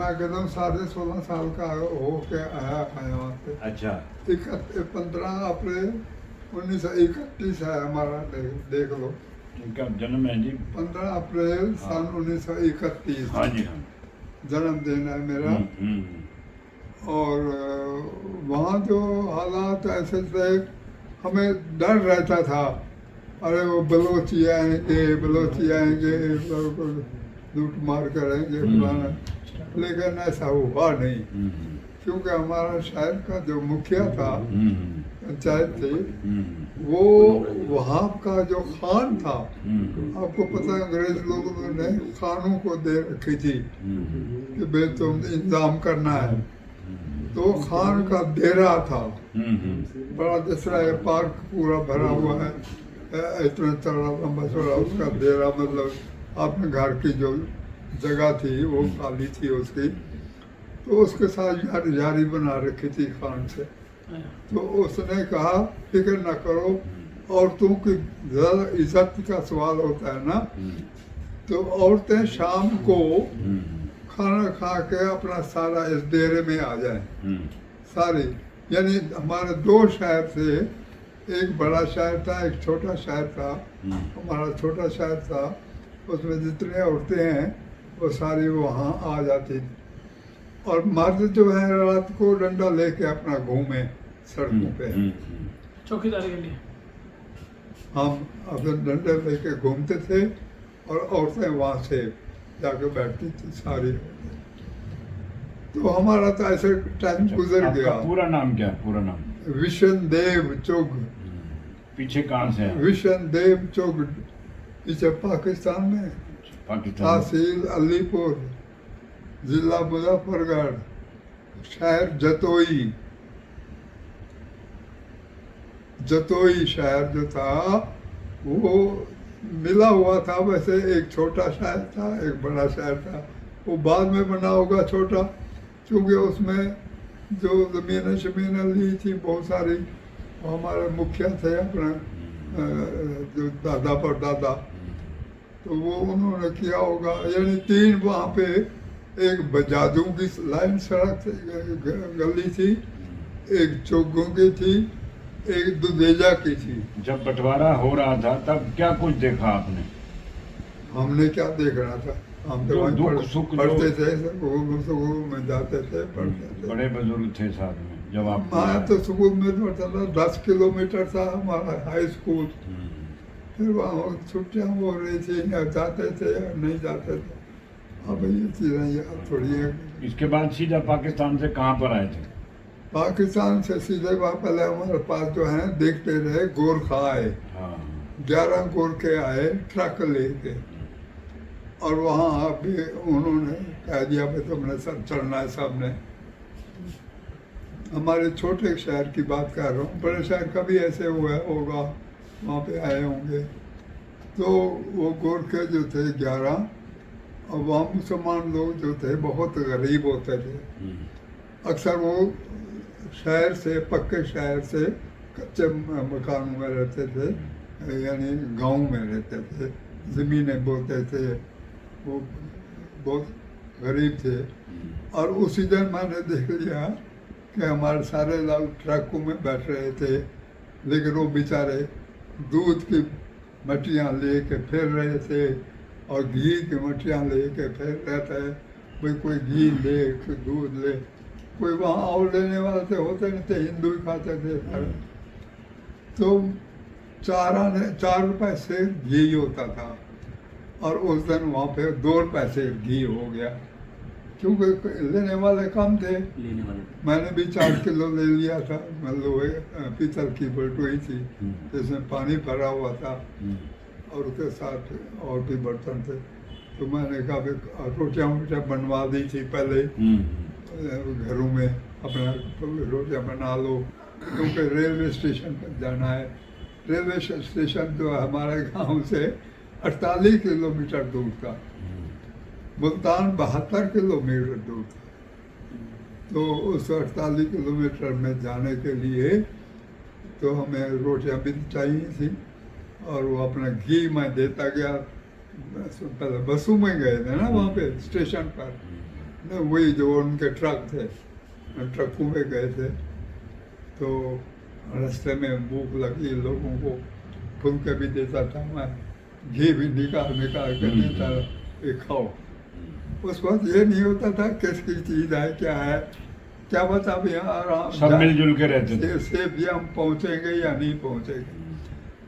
मैं एकदम 16.5 साल का हो के आया था यहाँ पे। अच्छा 15 अप्रैल 1931 है हमारा, देख लो। इनका जन्म है जी 15 अप्रैल हाँ। सन 1931 हाँ जी हाँ जन्मदिन है मेरा। हम्म। और वहाँ जो हालात ऐसे थे, हमें डर रहता था, अरे वो बलोची आएंगे लूट मार करेंगे फलाना, लेकिन ऐसा हुआ नहीं। क्योंकि हमारा शहर का जो मुखिया था, पंचायत थी, वो वहाँ का जो खान था, आपको पता है अंग्रेज लोगों ने खानों को दे रखी थी कि भाई तुम इंतजाम करना है। तो खान का डेरा था, बड़ा दूसरा ये पार्क पूरा भरा हुआ है, इतना चौड़ा लंबा चौड़ा उसका डेरा, मतलब अपने घर की जो जगह थी वो खाली थी उसकी, तो उसके साथ यारी बना रखी थी खान से। तो उसने कहा फिक्र न करो, औरतों की ज़्यादा इज्जत का सवाल होता है ना, तो औरतें शाम को खाना खा के अपना सारा इस डेरे में आ जाए सारी। यानी हमारे 2 शहर थे, एक बड़ा शहर था, एक छोटा शहर था। हमारा छोटा शहर था, उसमें जितने औरतें हैं वो सारी वहाँ आ जाती थी। और मर्द जो है रात को डंडा लेके अपना घूमे सड़कों पे। चौकीदारी के लिए हम अपने डंडे लेके घूमते थे और औरतें वहाँ से जाके बैठती थी सारी। तो हमारा तो ऐसे टाइम गुजर आपका गया। पूरा नाम क्या है? पूरा नाम? विशन देव चुग। पीछे कहाँ से है? विशन देव चुग, पीछे पाकिस्तान में, पाकिस्तान। तहसील अलीपुर, जिला मुजफ्फरगढ़, शहर जतोई। जतोई शहर जो था वो मिला हुआ था, वैसे एक छोटा शहर था एक बड़ा शहर था। वो बाद में बना होगा छोटा, क्योंकि उसमें जो ज़मीनें ली थी बहुत सारी, हमारे मुखिया थे अपना जो दादा परदादा, तो वो उन्होंने किया होगा। यानी 3 वहाँ पे, एक बजाजों की लाइन सड़क गली थी, एक चौकों की थी, एक दुधेजा की थी। जब बंटवारा हो रहा था तब क्या कुछ देखा आपने? हमने क्या देखना था, हम तो जो वहीं दुख सुख पढ़ते थे, स्कूल में जाते थे, पढ़ते थे। बड़े बुजुर्ग थे साथ में जब आप? हमारा तो स्कूल में पढ़ता था, 10 किलोमीटर था हमारा हाई स्कूल। फिर वहाँ छुट्टियाँ हो रही थी, या जाते थे या नहीं जाते थे। अब ये चीज़ें याद थोड़ी है। इसके बाद सीधा पाकिस्तान से कहाँ पर आए थे? पाकिस्तान से सीधे वहाँ पहले हमारे पास जो है देखते रहे गोरखा आए, हाँ 11 गोरखे आए ट्रक लेके, और वहाँ भी उन्होंने कह दिया भाई तुमने सब चढ़ना है सब ने। हमारे छोटे शहर की बात कर रहा हूँ, बड़े शहर का भी ऐसे हुआ होगा, वहाँ पे आए होंगे। तो वो गोरखे जो थे 11, और वहाँ मुसलमान लोग जो थे बहुत गरीब होते थे। अक्सर वो शहर से, पक्के शहर से कच्चे मकानों में रहते थे, यानी गांव में रहते थे, ज़मीनें बोते थे, वो बहुत गरीब थे। और उसी दिन मैंने देख लिया कि हमारे सारे लोग ट्रकों में बैठ रहे थे, लेकिन वो बेचारे दूध की मटियाँ ले के फिर रहे थे, और घी की मटियाँ ले के फिर रहे थे। कोई घी ले, कोई दूध ले, कोई वहाँ और लेने वाले थे, होते नहीं थे, हिंदू ही खाते थे सारे। तो 4 रुपए से घी होता था, और उस दिन वहाँ पे 2 रुपए से घी हो गया, क्योंकि लेने वाले कम थे। मैंने भी 4 किलो ले लिया था। लोहे पीतल की बटुई थी जिसमें पानी भरा हुआ था, और उसके साथ और भी बर्तन थे। तो मैंने कहा रोटियाँ वोटियाँ बनवा दी थी पहले घरों में, अपना रोटियाँ बना लो, क्योंकि रेलवे स्टेशन पर जाना है। रेलवे स्टेशन जो हमारे गांव से 48 किलोमीटर दूर था, मुल्तान 72 किलोमीटर दूर था। तो उस 48 किलोमीटर में जाने के लिए तो हमें रोटियाँ भी चाहिए थी, और वो अपना घी मैं देता गया। पहले बसों में गए थे ना वहाँ पे स्टेशन पर, न वही जो उनके ट्रक थे, ट्रकों में गए थे। तो रास्ते में भूख लगी लोगों को, फुलके भी देता था मैं, घी भी निकाल निकाल कर देता, ये खाओ। उस वक्त ये नहीं होता था किसकी चीज़ है क्या है, क्या बता अभी आराम सब मिलजुल के रहते थे। से भी हम पहुँचेंगे या नहीं पहुँचेंगे।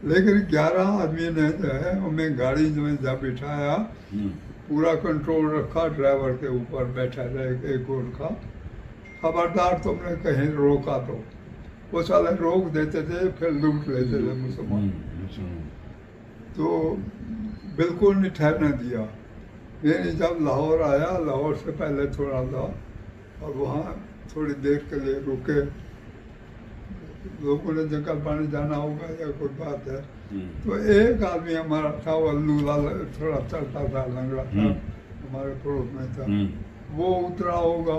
लेकिन 11 आदमी ने जो है हमें गाड़ी में जब बिठाया, पूरा कंट्रोल रखा, ड्राइवर के ऊपर बैठा रहे एक गोरखा, खबरदार तुमने कहीं रोका तो वो साले रोक देते थे, फिर लूट लेते थे मुसलमान। तो बिल्कुल नहीं ठहरने दिया। मैंने जब लाहौर आया, लाहौर से पहले थोड़ा था, और वहाँ थोड़ी देर के लिए रुके, लोगों ने जंगल पानी जाना होगा या कोई बात है। तो एक आदमी हमारा था, वो लूला थोड़ा चलता था, लंगड़ा था, हमारे पड़ोस में था, वो उतरा होगा,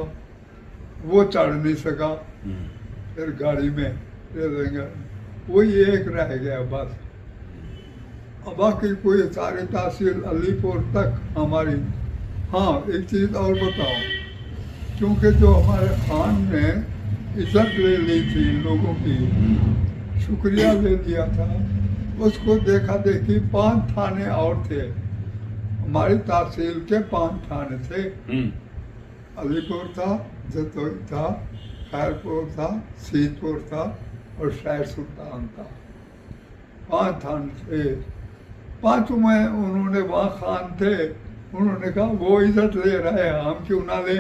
वो चढ़ नहीं सका, फिर गाड़ी में ले लेंगे, वही एक रह गया बस। अब बाकी कोई सारी तहसील अलीपुर तक हमारी। हाँ, एक चीज़ और बताओ, क्योंकि जो हमारे खान ने इज्जत ले ली थी लोगों की, शुक्रिया ले लिया था, उसको देखा देखी 5 थाने और थे, हमारी तहसील के 5 थाने थे। अलीपुर था, जतोई था, खैरपुर था, सीतपुर था और शायर सुल्तान था। 5 थाने थे। 5 में उन्होंने, वहाँ खान थे, उन्होंने कहा वो इज्जत ले रहे हैं, हम क्यों ना ले।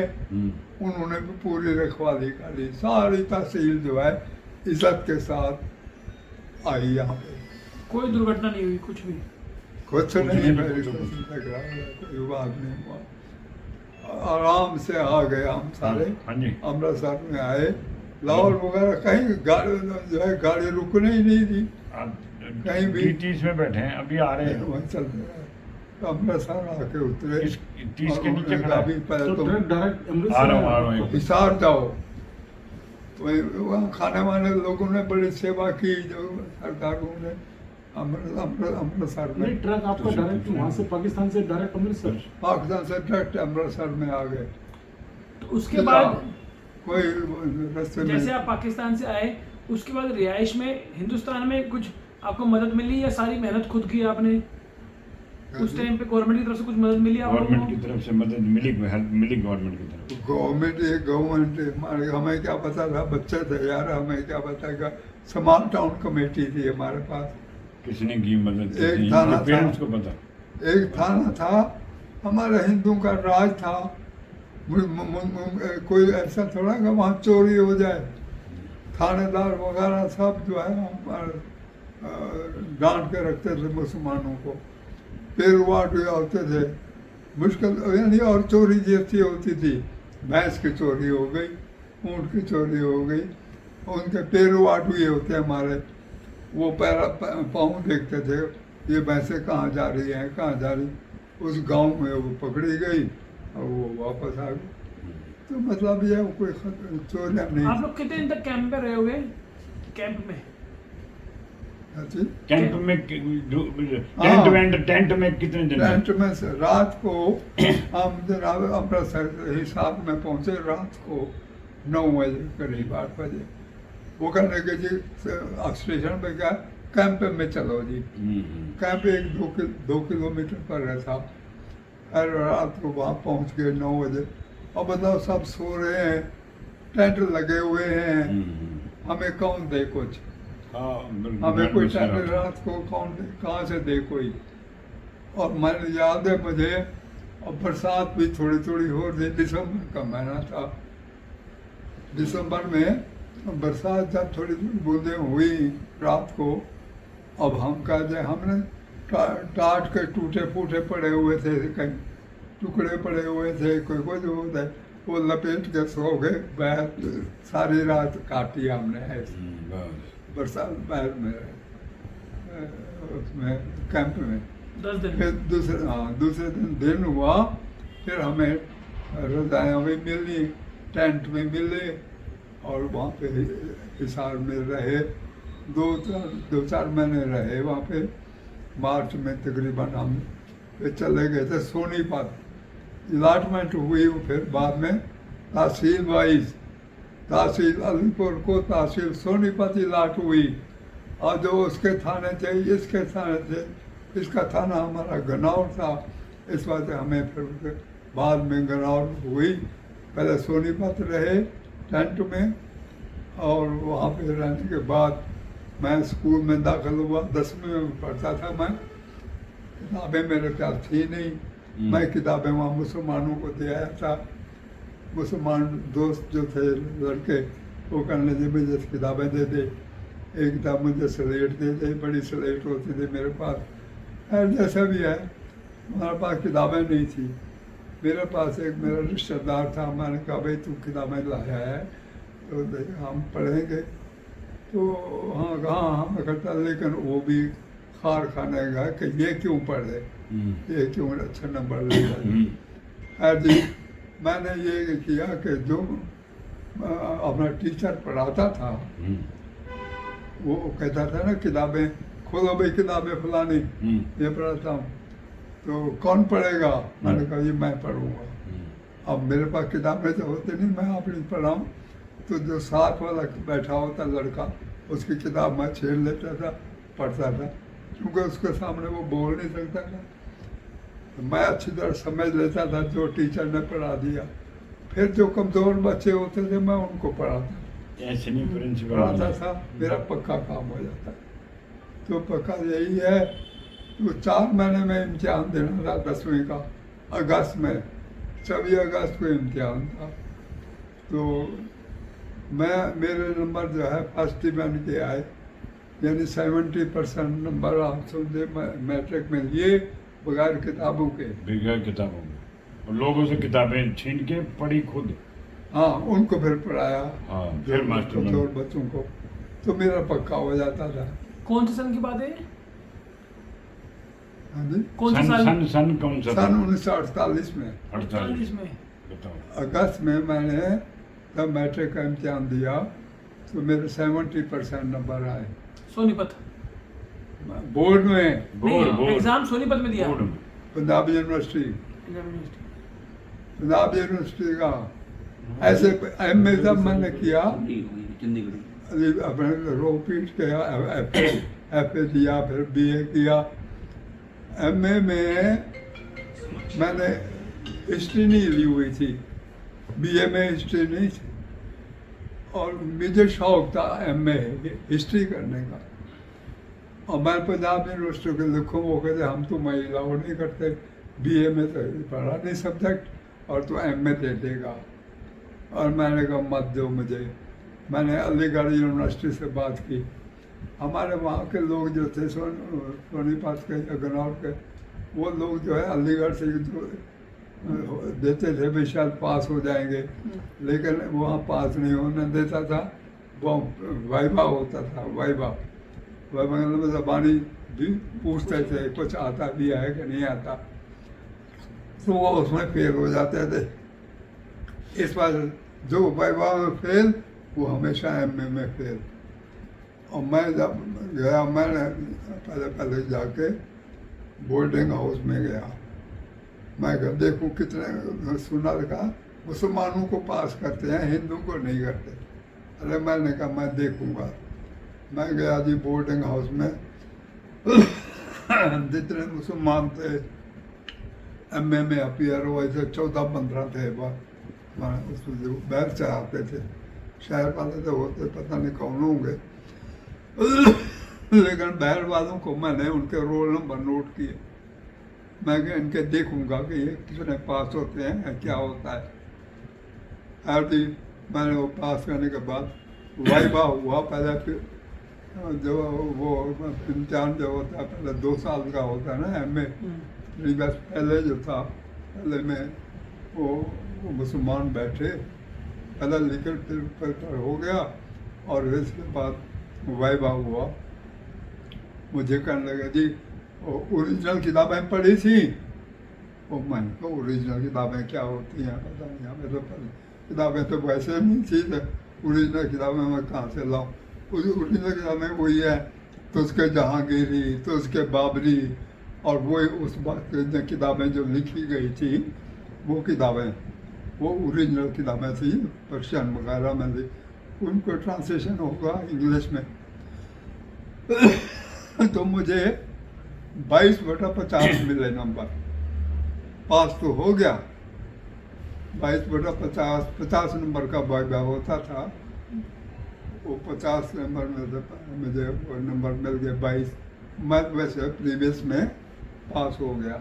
उन्होंने भी पूरी रखवाली करी, सारी तहसील जो है इज्जत के साथ आई यहाँ पे। कोई दुर्घटना नहीं हुई, कुछ भी? कुछ नहीं, मेरी लग रहा है कोई बात नहीं हुआ, आराम से आ गए हम सारे। अमृतसर में आए, लाहौर वगैरह कहीं गाड़ी जो है गाड़ी रुकने ही नहीं दी, कहीं भी। TTC में बैठे हैं, अभी आ रहे हैं। वहीं चल रहे हैं। अमृतसर आके उतरे, 30 के नीचे खड़ा है। अभी पहले तो डायरेक्ट आ रहा हूँ। हिसार जाओ, तो वहाँ खाने वाले लोगों ने बड़ी सेवा की, जो सरकारों ने अमृतसर में। नहीं, ट्रक आपका डायरेक्ट वहाँ से, पाकिस्तान से डायरेक्ट अमृतसर? पाकिस्तान से डायरेक्ट अमृतसर में आ गए। तो उसके बाद कोई रास्ते में, जैसे आप पाकिस्तान से आए, उसके बाद रिहाइश में हिंदुस्तान में कुछ आपको मदद मिली या सारी मेहनत खुद की आपने? उस टाइम पे गवर्नमेंट की तरफ से कुछ मदद मिली आपको? गवर्नमेंट की तरफ से मदद मिली, हेल्प मिली गवर्नमेंट की तरफ। गवर्नमेंट हमें क्या पता था, बच्चे थे यार, हमें क्या पता था। स्मॉल टाउन कमेटी थी हमारे पास, किसने की मदद? एक थाना पेरेंट्स को पता, एक थाना था, हमारे हिंदुओं का राज था। कोई ऐसा थोड़ा कि वहाँ चोरी हो जाए। थानेदार वगैरह सब जो है हमारे डांट के रखते थे मुसलमानों को, पेरवाट होते थे मुश्किल, यानी और चोरी जैसी होती थी, भैंस की चोरी हो गई, ऊँट की चोरी हो गई, उनके पेरवाट भी होते हमारे, वो पाँव देखते थे, ये भैंसें कहाँ जा रही हैं, कहाँ जा रही। उस गांव में वो पकड़ी गई और वो वापस आ गई। तो मतलब ये कोई चोरियाँ नहीं। आप लोग कितने दिन तक कैंप में रहे हुए? कैंप में? टेंट में टेंट में कितने दिन? टेंट में से रात को हम जनाब अमृतसर हिसार में पहुंचे, रात को 9 बजे करीब 8 बजे। वो कहने के जी स्टेशन पे क्या, कैंप में चलो जी। कैंप 1-2 किलोमीटर पर रहता। हर रात को वहाँ पहुँच गए 9 बजे। और बताओ सब सो रहे हैं, टेंट लगे हुए हैं, हमें कौन दे कुछ, हमें कोई टेंट रात को कौन दे, कहाँ से दे कोई। और मैंने याद है मुझे, और बरसात भी थोड़ी थोड़ी हो रही, दिसंबर का महीना था। दिसंबर में बरसात जब थोड़ी थोड़ी बूंदें हुई रात को, अब हम कह जाए, हमने टाट के टूटे फूटे पड़े हुए थे, कहीं टुकड़े पड़े हुए थे, कोई कुछ होता है, वो लपेट के सो गए। बैर सारी रात काटी हमने ऐसे बरसात बैर में, उसमें कैंप में। 10 दिन। फिर दूसरे दिन हुआ, फिर हमें रजायाँ भी मिली, टेंट में मिले, और वहाँ पे हिसार में रहे। 2-4 महीने रहे वहाँ पे। मार्च में तकरीबन हम चले गए थे सोनीपत। अलाटमेंट हुई फिर बाद में तहसील वाइज, तहसील अलीपुर को तहसील सोनीपत अलाट हुई, और जो उसके थाने थे इसके थाने थे, इसका थाना हमारा गन्नौर था, इस वजह से हमें फिर बाद में गन्नौर हुई। पहले सोनीपत रहे टेंट में, और वहाँ पे रहने के बाद मैं स्कूल में दाखिल हुआ। 10वीं में पढ़ता था मैं, किताबें मेरे पास थी नहीं, मैं किताबें वहाँ मुसलमानों को दे आया था। मुसलमान दोस्त जो थे लड़के, वो कहने लगे मुझे किताबें दे दे, एक किताब मुझे स्लेट दे दे, बड़ी स्लेट होती थी मेरे पास। खैर जैसा भी है, हमारे पास किताबें नहीं थी। मेरे पास एक मेरा रिश्तेदार था, मैंने कहा भाई तू किताबें लाया है तो हम पढ़ेंगे। तो हाँ कहाँ हम करता, लेकिन वो भी खार खाने गया कि ये क्यों पढ़े, ये क्यों अच्छा नंबर ले जाए। खैर जी, मैंने ये किया कि जो अपना टीचर पढ़ाता था वो कहता था ना किताबें खोलो भाई, किताबें फलानी ये पढ़ाता हूँ, तो कौन पढ़ेगा? मैंने कहा ये मैं पढ़ूंगा। अब मेरे पास किताबें तो होती नहीं, मैं अपनी पढ़ाऊँ, तो जो साथ वाला बैठा होता लड़का, उसकी किताब मैं छेड़ लेता था, पढ़ता था, क्योंकि उसके सामने वो बोल नहीं सकता था। तो मैं अच्छी तरह समझ लेता था जो टीचर ने पढ़ा दिया। फिर जो कमज़ोर बच्चे होते थे मैं उनको पढ़ाता, ऐसे नहीं प्रिंसिपल पढ़ाता था, मेरा पक्का काम हो जाता। तो पक्का यही है। तो 4 महीने में इम्तिहान देना था 10वीं का, अगस्त में, 26 अगस्त को इम्तिहान था। तो मेरे नंबर जो है फर्स्ट डिवीजन के आए, यानी 70% नंबर आप समझे मैट्रिक में लिए, बगैर किताबों के। बगैर किताबों में, और लोगों से किताबें छीन के पढ़ी खुद। हाँ, उनको फिर पढ़ाया, हाँ, फिर मास्टर कमजोर बच्चों को, तो मेरा पक्का हो जाता था। कौन से सन की बात है? हाँ जी, कौन से साल? सन कौन सा? सन 1948 में, 48 में। बताओ। अगस्त में मैंने तब मैट्रिक का इम्तिहान दिया, तो मेरे 70% नंबर आए सोनीपत बोर्ड में, बोर्ड एग्जाम सोनीपत में दिया? बोर्ड में। Punjab university, university. Punjab university का। ऐसे एम ए जब मैंने किया, अपने रो पीट किया, एफ ए दिया, फिर बी ए किया। एम ए में मैंने हिस्ट्री नहीं ली हुई थी, बी ए में हिस्ट्री नहीं थी, और मुझे शौक था एम ए हिस्ट्री करने का। और मैं पंजाब यूनिवर्सिटी के लिखूँ, वो कहते हम तो महिलाओं नहीं करते, बी ए में तो पढ़ा नहीं सब्जेक्ट, और तो एम ए दे देगा। और मैंने कहा मत दो मुझे। मैंने अलीगढ़ यूनिवर्सिटी से बात की, हमारे वहाँ के लोग जो थे सोनीपत के, गन्नौर के, वो लोग जो है अलीगढ़ से जो देते थे भी शायद पास हो जाएंगे, लेकिन वहाँ पास नहीं होने देता था। वो वाइवा होता था, वाइवा मतलब ज़बानी भी पूछते थे कुछ आता भी है कि नहीं आता, तो वो उसमें फेल हो जाते थे। इस बार जो वाइवा में फेल, वो हमेशा एम ए में फेल। और मैं जब गया, मैंने पहले जाके बोर्डिंग हाउस में गया, मैं देखूं कितने, सुना था मुसलमानों को पास करते हैं, हिंदू को नहीं करते। अरे मैंने कहा मैं देखूंगा। मैं गया जी बोर्डिंग हाउस में, जितने मुसलमान थे एम ए में अपियर हुए थे 14-15 थे। उसमें जो बैर चढ़ाते थे, शहर वाले तो होते पता नहीं कौन होंगे, लेकिन बैर वालों को मैंने उनके रोल नंबर नोट किए। मैं इनके देखूंगा कि ये कितने पास होते हैं, क्या होता है। हर दिन मैंने वो पास करने के बाद वाइवा हुआ। पहले फिर जो वो इम्तिहान जो होता है पहले 2 साल का होता है ना एम ए, बस पहले जो था, पहले में वो मुसलमान बैठे, पहले लिखित पेपर हो गया, और इसके बाद वाइवा हुआ। मुझे कहने लगा जी ओरिजिनल किताबें पढ़ी थी। वो मैंने कहा ओरिजिनल किताबें क्या होती हैं पता नहीं, हमें तो किताबें तो वैसे नहीं थी, तो ओरिजिनल किताबें मैं कहाँ से लाऊं। ओरिजिनल किताबें वही है, तो उसके जहांगीरी, तो उसके बाबरी, और वही उस बात की किताबें जो लिखी गई थी वो किताबें, वो ओरिजिनल किताबें थी, पर्शियन वगैरह में थी, उनको ट्रांसलेशन होगा इंग्लिश में। तो मुझे 22/50 मिले नंबर, पास तो हो गया। 22/50, 50 नंबर का वाइवा होता था, वो 50 नंबर में से मुझे वो नंबर मिल गए 22। मैं वैसे प्रीवियस में पास हो गया।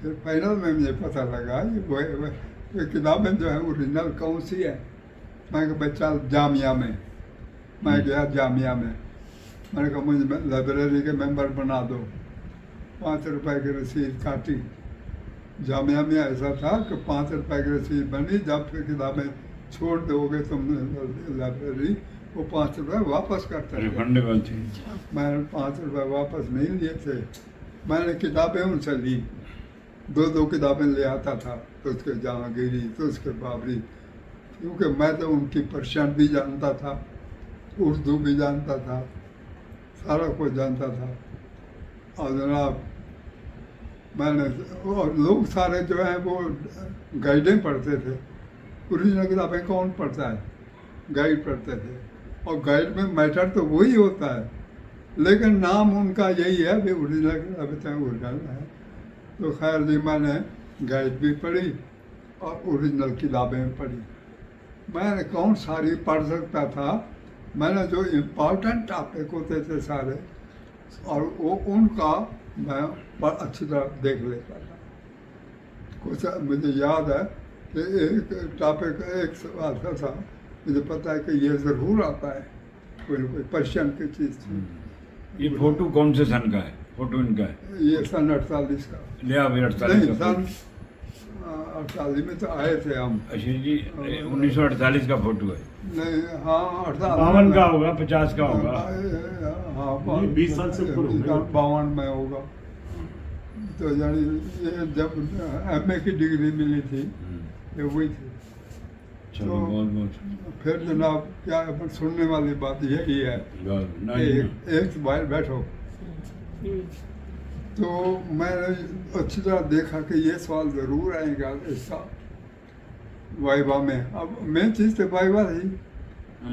फिर फाइनल में मुझे पता लगा ये किताबें जो है ओरिजिनल कौन सी है। मैं कहा बच्चा जामिया में, मैं गया जामिया में, मैंने कहा मुझे लाइब्रेरी के मेंबर बना दो। 5 रुपए की रसीद काटी। जामिया में ऐसा था कि 5 रुपए की रसीद बनी, जब फिर किताबें छोड़ दोगे तुम लाइब्रेरी, वो 5 रुपए वापस करते थे। रिफंडेबल थी। मैंने 5 रुपए वापस नहीं लिए थे। मैंने किताबें उनसे ली, 2 किताबें ले आता था, तो उसके जहांगीरी, तो उसके बाबरी, क्योंकि मैं तो उनकी पर्शियन भी जानता था, उर्दू भी जानता था, सारा कुछ जानता था। और जनाब मैंने, और लोग सारे जो हैं वो गाइडें पढ़ते थे। ओरिजिनल किताबें कौन पढ़ता है, गाइड पढ़ते थे, और गाइड में मैटर तो वही होता है, लेकिन नाम उनका यही है भी ओरिजिनल किताबें चाहे ओरिजिनल है। तो खैर जी मैंने गाइड भी पढ़ी और ओरिजिनल किताबें पढ़ी। मैंने कौन सारी पढ़ सकता था, मैंने जो इम्पोर्टेंट टॉपिक होते थे सारे, और वो उनका मैं अच्छी तरह देख लेता था। कुछ मुझे याद है कि एक टॉपिक, एक सवाल था, मुझे पता है कि ये ज़रूर आता है, कोई पर्शियन की चीज़ थी। ये फोटो कौन से सन का है? फोटो इनका है? ये सन 48 का। ले आप नहीं, 48 का। सन 48 में तो आए थे हम। अच्छा जी, 1948 का फोटो है। नहीं, हाँ 48 52 का होगा, 50 का होगा। हाँ, 20 साल से ऊपर होंगे। 52 में होगा। तो यानी ये जब MA की डिग्री मिली थी, ये वही थी। चलो तो बहुत बहुत फिर जनाब क्या अपन सुनने वाली बात यही है, एक बार बैठो। तो मैंने अच्छी तरह देखा कि ये सवाल ज़रूर आएगा इसका वाइवा में। अब मेन चीज़ तो वाइवा थी,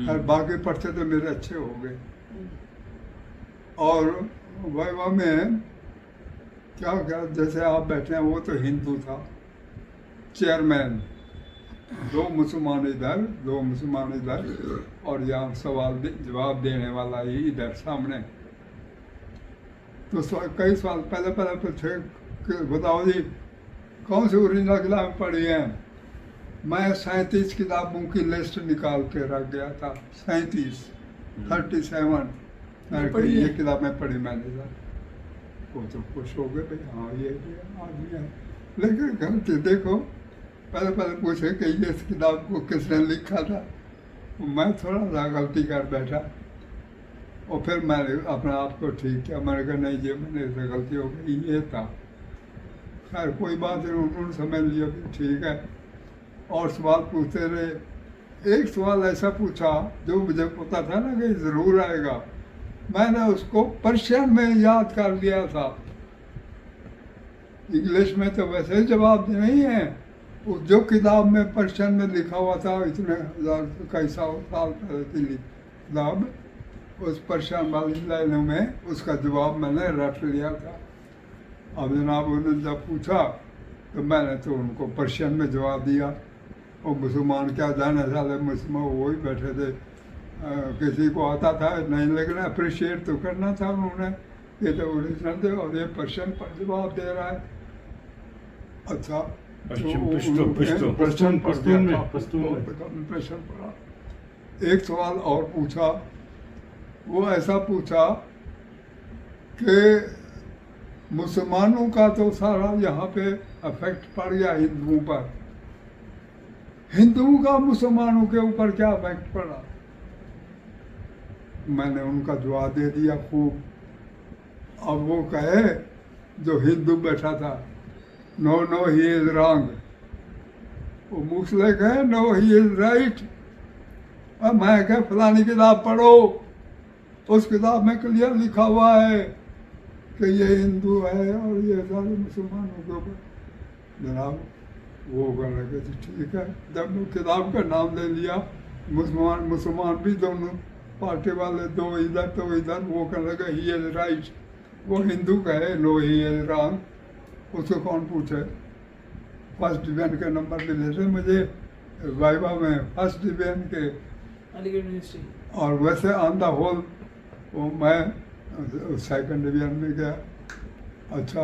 और बाकी पढ़ते तो मेरे अच्छे हो गए। और वाइवा में क्या क्या, जैसे आप बैठे हैं, वो तो हिंदू था, चेयरमैन, 2 मुसलमान इधर, 2 मुसलमान इधर, और यहाँ सवाल जवाब देने वाला ही इधर सामने। तो कई सवाल पहले पूछे कि बताओ जी कौन सी ओरिजिनल किताब पढ़ी है। मैं 37 किताबों की लिस्ट निकाल के रख गया था, 37 मैंने कहा ये किताबें पढ़ी मैंने सर। वो तो खुश हो गए भाई, हाँ ये आदमी है। लेकिन गलती देखो, पहले पूछे कि ये इस किताब को किसने लिखा था। मैं थोड़ा सा गलती कर बैठा, और फिर मैंने अपने आप को ठीक किया। मैंने कहा नहीं जी मैंने इससे गलती हो गई, ये था। खैर कोई बात नहीं, उन्होंने समझ लिया कि ठीक है। और सवाल पूछते रहे। एक सवाल ऐसा पूछा जो मुझे पता था ना कि ज़रूर आएगा, मैंने उसको पर्शियन में याद कर लिया था। इंग्लिश में तो वैसे जवाब नहीं है, जो किताब में पर्शियन में लिखा हुआ था, इतने हजार कई साल पहले की किताब, उस पर्शियन वाली लाइनों में उसका जवाब मैंने रट लिया था। अब जनाब उन्होंने जब पूछा तो मैंने तो उनको पर्शियन में जवाब दिया। और मुसलमान क्या जाने साले, मुसलमान वही बैठे थे, किसी को आता था नहीं, लेकिन अप्रिशिएट तो करना था उन्होंने, ये तो ओरिजिनल थे और ये पर्शियन पर जवाब दे रहा है। अच्छा पश्तून पढ़ा। एक सवाल और पूछा, वो ऐसा पूछा कि मुसलमानों का तो सारा यहाँ पे अफेक्ट पड़ गया हिंदुओं पर, हिंदुओं का मुसलमानों के ऊपर क्या अफेक्ट पड़ा। मैंने उनका जवाब दे दिया खूब। अब वो कहे जो हिंदू बैठा था, no no he is wrong. वो मुस्लिम कहे नो ही इज राइट। अब मैं कह फलानी किताब पढ़ो, उस किताब में क्लियर लिखा हुआ है कि ये हिंदू है और ये सारे मुसलमानों के ऊपर। जनाब वो कहने लगे जी ठीक है। जब वो किताब का नाम ले लिया, मुसलमान भी दोनों पार्टी वाले, दो इधर तो इधर, वो कहने लगे ही इज राइट, वो हिंदू कहे नो ही इज रॉन्ग, उसको कौन पूछे। फर्स्ट डिवीजन के नंबर मिले थे मुझे वाइवा में, फर्स्ट डिवीजन के। अलीगढ़ यूनिवर्सिटी। और वैसे ऑन द होल वो मैं सेकंड डिवीजन में गया। अच्छा,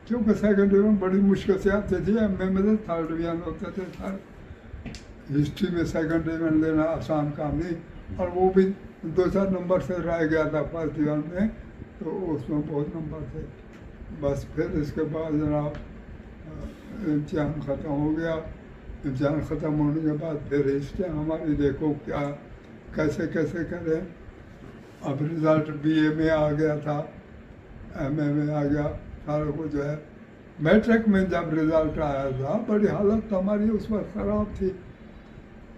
क्योंकि सेकंड डिवीजन बड़ी मुश्किल से आते थे, एमए में तो थर्ड डिवीजन होते थे सर। हिस्ट्री में सेकंड डिवीजन लेना आसान काम नहीं, और वो भी 2-4 नंबर से रह गया था फर्स्ट डिवीजन में, तो उसमें बहुत नंबर थे। बस फिर इसके बाद जनाब इम्तिहान ख़त्म हो गया। इम्तिहान ख़त्म होने के बाद फिर हिस्ट्री हमारी देखो क्या कैसे कैसे करें। अब रिज़ल्ट बीए में आ गया था, एमए में आ गया, सारा कुछ जो है। मैट्रिक में जब रिज़ल्ट आया था, बड़ी हालत हमारी उस वक्त ख़राब थी।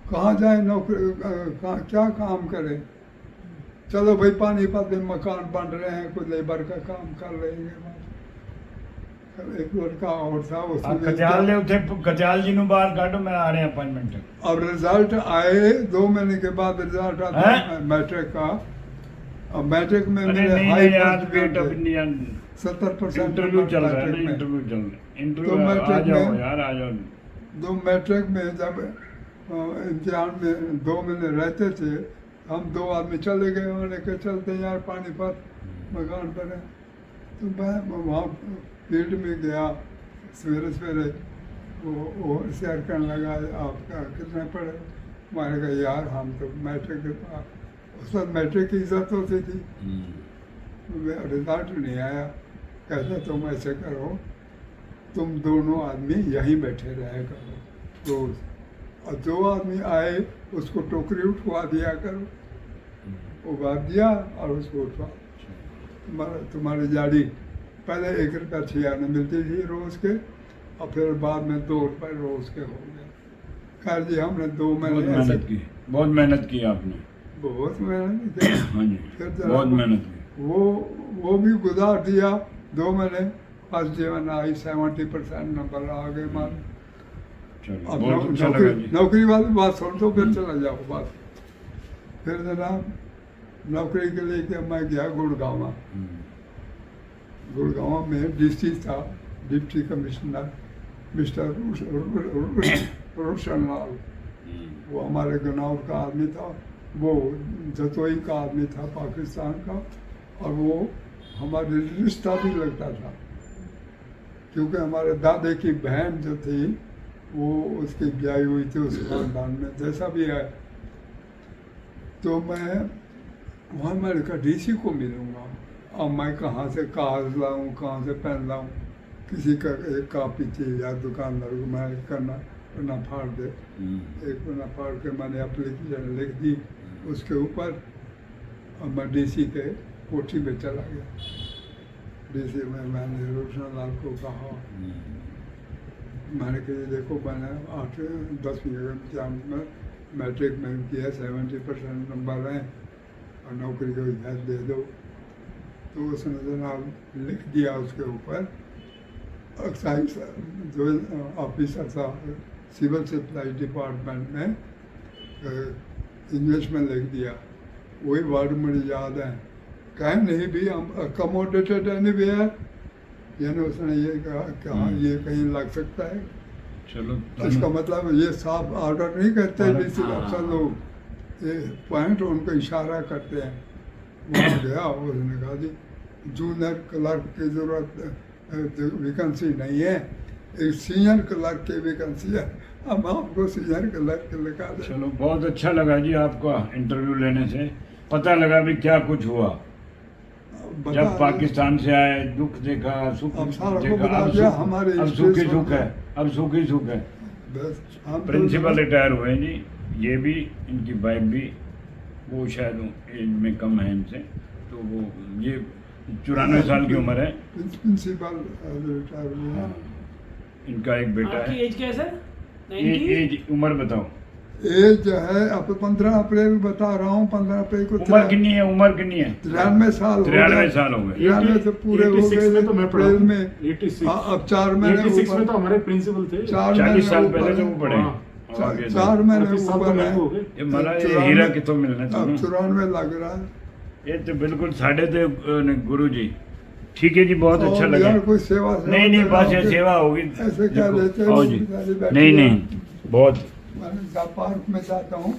कहाँ जाए नौकरी, कहाँ क्या काम करें। चलो भाई पानीपत में मकान बन रहे हैं, कोई लेबर का काम कर लेंगे। एक लड़का और था, कचाल जी नु बाहर काटो, मैं आ रहे हैं अपॉइंटमेंट। अब रिजल्ट आए 2 महीने के बाद रिजल्ट आता मैट्रिक का। अब मैट्रिक में मेरे हाई परसेंटेज 70% इंटरव्यू चल रहा है ना, इंटरव्यू चल रहा है, इंटरव्यू तो आ मैट्रिक जाओ में यार, आ जाओ। 2 मैट्रिक में जब इम्तिहान में 2 महीने रहते थे, हम 2 आदमी चले गए, उन्होंने कहा चलते हैं यार पानीपत मकान पर है। तो मैं वहाँ फील्ड में गया, सवेरे सवेरे वो शेयर करने लगा, आपका कितने पढ़े। मैंने कहा यार हम तो मैट्रिक के पास, उस वक्त मैट्रिक की इज्जत होती थी। रिजल्ट नहीं आया। कहते तुम ऐसे करो, तुम दोनों आदमी यहीं बैठे रहे करो रोज, और 2 आदमी आए उसको टोकरी उठवा दिया करो। उगा दिया और उसको उठवा, तुम्हारी जाड़ी पहले 1 रुपया 6 आने मिलती थी रोज़ के, और फिर बाद में 2 रुपये रोज़ के हो गए। खैर जी हमने 2 महीने मेहनत की, बहुत मेहनत की आपने, बहुत मेहनत की। हाँ जी, फिर बहुत मेहनत की। वो भी गुजार दिया। 2 महीने फर्स्ट डिवीजन आई, 70% नंबर आ गए मान। चलो अब बहुत अच्छा लगा जी। नौकरी वाली बात सुन तो फिर चला जाओ बात। फिर जनाब नौकरी के लिए कि मैं गया गुड़गांव। गुड़गांव में डीसी था, deputy commissioner mister Roshan Lal. वो हमारे गनौर का आदमी था, वो जतोई का आदमी था पाकिस्तान का, और वो हमारे रिश्ता भी लगता था, क्योंकि हमारे दादे की बहन जो थी वो उसकी ब्याही हुई थी उस खानदान में, जैसा भी है। तो मैं वहाँ मैंने कहा डीसी को मिलूँगा। अब मैं कहाँ से कागज लाऊँ, कहाँ से पेन लाऊँ, किसी का एक कापी थी या दुकानदार को मैं करना पन्ना फाड़ दे, एक पन्ना फाड़ के मैंने एप्लीकेशन लिख दी उसके ऊपर, और मैं डीसी के कोठी में चला गया। डीसी में मैंने रोशन लाल को कहा, मैंने कहा देखो मैंने 8-10वीं एग्जाम में मैट्रिक में किया, 70% नंबर हैं और नौकरी को इजाज़त दे दो। तो उसने जनाब लिख दिया उसके ऊपर, एक्साइज जो ऑफिसर था सिविल सप्लाई डिपार्टमेंट में, इंग्लिश में लिख दिया। वही वर्ड मुझे याद है, कहीं नहीं भी हम अकोमोडेटेड एनीवेयर, यानी उसने ये कहा कि हाँ ये कहीं लग सकता है। चलो इसका मतलब ये साफ ऑर्डर नहीं करते डीसी अफसर लोग, ये पॉइंट उनको इशारा करते हैं। वहाँ गया, उसने कहा जी जूनियर क्लर्क की ज़रूरत वैकेंसी नहीं है, एक सीनियर क्लर्क की वैकेंसी है, हम आपको सीनियर क्लर्क लगा दें। चलो बहुत अच्छा लगा जी आपका इंटरव्यू लेने से, पता लगा भी क्या कुछ हुआ। जब पाकिस्तान से आए, दुख देखा, सुख देखा, अब सुखी सुख है, अब सुखी सुख है। प्रिंसिपल रिटायर हुए जी, ये भी, इनकी वाइफ भी, वो शायद एज में कम है इनसे, तो वो ये 94 साल की उम्र है। प्रिंसिपल रिटायर हुए। इनका एक बेटा आपकी है। एज क्या है सर? एज उम्र बताओ। एज जो है अब 15 अप्रैल बता रहा हूँ, 15 अप्रैल को उम्र कितनी है? उम्र कितनी है? 93 साल हो 93 गए। साल हो गए। 93 से पूरे हो 86 गए में तो मैं पढ़ा अप्रैल हूँ। में। 86 हाँ, अब 4 महीने 86 में ऊपर- तो हमारे प्रिंसिपल थे। 4 40 साल महीने पहले तो वो ऊपर पढ़े। हाँ। अब आगे तो- 4 महीने 35 साल तो ऊपर मेरे है। को हो गए। ये महाराज ये 94 हीरा कितों मिलना अब था 94 लग रहा है। ये तो बिल्कुल साढ़े थे गुरु जी। ठीक है जी, बहुत अच्छा और लगा। यार कोई सेवा नहीं नहीं, करना बस ये होगी। सेवा होगी। ऐसे क्या देखो, लेते हैं, आओ जी। सारी बैठी नहीं है। नहीं, बहुत मैं पार्क में जाता हूँ।